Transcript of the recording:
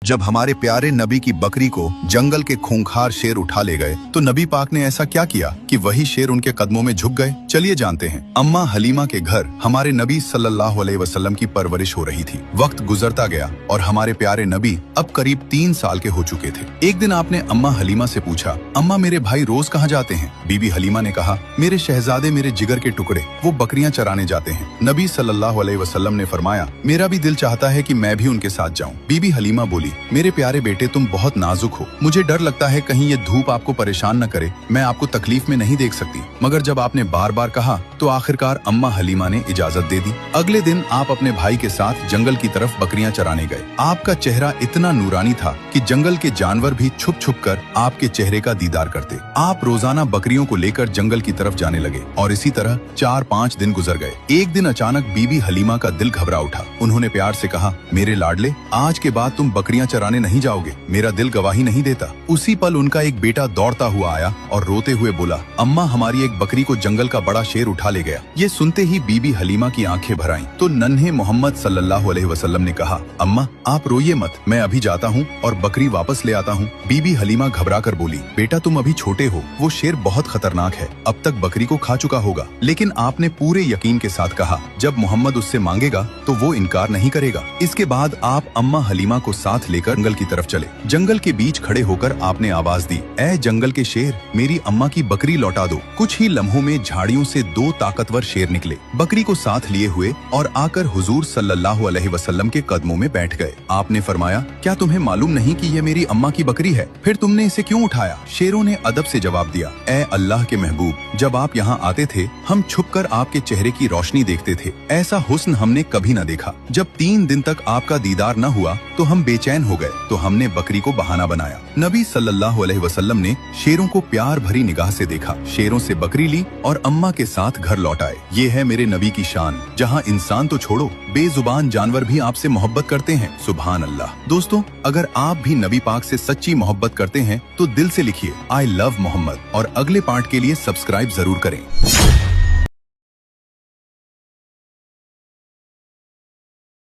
जब हमारे प्यारे नबी की बकरी को जंगल के खूंखार शेर उठा ले गए तो नबी पाक ने ऐसा क्या किया कि वही शेर उनके कदमों में झुक गए। चलिए जानते हैं। अम्मा हलीमा के घर हमारे नबी सल्लल्लाहु अलैहि वसल्लम की परवरिश हो रही थी। वक्त गुजरता गया और हमारे प्यारे नबी अब करीब 3 साल के हो चुके थे। एक दिन आपने अम्मा हलीमा से पूछा, अम्मा मेरे भाई रोज कहाँ जाते हैं? बीबी हलीमा ने कहा, मेरे शहजादे मेरे जिगर के टुकड़े, वो बकरियां चराने जाते हैं। नबी सल्लल्लाहु अलैहि वसल्लम ने फरमाया, मेरा भी दिल चाहता है कि मैं भी उनके साथ जाऊं। बीबी हलीमा बोली, मेरे प्यारे बेटे तुम बहुत नाजुक हो, मुझे डर लगता है कहीं ये धूप आपको परेशान न करे, मैं आपको तकलीफ में नहीं देख सकती। मगर जब आपने बार बार कहा तो आखिरकार अम्मा हलीमा ने इजाजत दे दी। अगले दिन आप अपने भाई के साथ जंगल की तरफ बकरियां चराने गए। आपका चेहरा इतना नूरानी था कि जंगल के जानवर भी छुप छुप कर आपके चेहरे का दीदार करते। आप रोजाना बकरियों को लेकर जंगल की तरफ जाने लगे और इसी तरह 4-5 दिन गुजर गए। एक दिन अचानक बीबी हलीमा का दिल घबरा उठा। उन्होंने प्यार से कहा, मेरे लाडले, आज के बाद तुम बकरियां चराने नहीं जाओगे, मेरा दिल गवाही नहीं देता। उसी पल उनका एक बेटा दौड़ता हुआ आया और रोते हुए बोला, अम्मा हमारी एक बकरी को जंगल का बड़ा शेर उठा ले गया। ये सुनते ही बीबी हलीमा की आंखें भर आईं। तो नन्हे मोहम्मद सल्लल्लाहु अलैहि वसल्लम ने कहा, अम्मा आप रोइए मत, मैं अभी जाता हूँ और बकरी वापस ले आता हूँ। बीबी हलीमा घबरा कर बोली, बेटा तुम अभी छोटे हो, वो शेर बहुत खतरनाक है, अब तक बकरी को खा चुका होगा। लेकिन आपने पूरे यकीन के साथ कहा, जब मोहम्मद उससे मांगेगा तो वो इनकार नहीं करेगा। इसके बाद आप अम्मा हलीमा को साथ लेकर जंगल की तरफ चले। जंगल के बीच खड़े होकर आपने आवाज दी, ऐ जंगल के शेर, मेरी अम्मा की बकरी लौटा दो। कुछ ही लम्हों में झाड़ियों से 2 ताकतवर शेर निकले, बकरी को साथ लिए हुए और आकर हुजूर सल्लल्लाहु अलैहि वसल्लम के कदमों में बैठ गए। आपने फरमाया, क्या तुम्हें मालूम नहीं कि ये मेरी अम्मा की बकरी है? फिर तुमने इसे क्यों उठाया? शेरों ने अदब से जवाब दिया, ऐ अल्लाह के महबूब, जब आप यहाँ आते थे हम छुपकर आपके चेहरे की रोशनी देखते थे, ऐसा हुस्न हमने कभी न देखा। जब 3 दिन तक आपका दीदार न हुआ तो हम बेचैन हो गए, तो हमने बकरी को बहाना बनाया। नबी सल्लल्लाहु अलैहि वसल्लम ने शेरों को प्यार भरी निगाह से देखा, शेरों से बकरी ली और अम्मा के साथ घर लौट आए। ये है मेरे नबी की शान, जहाँ इंसान तो छोड़ो, बेजुबान जानवर भी आपसे मोहब्बत करते हैं। सुभान अल्लाह। दोस्तों, अगर आप भी नबी पाक से सच्ची मोहब्बत करते हैं तो दिल से लिखिए, आई लव मोहम्मद, और अगले पार्ट के लिए सब्सक्राइब जरूर करें।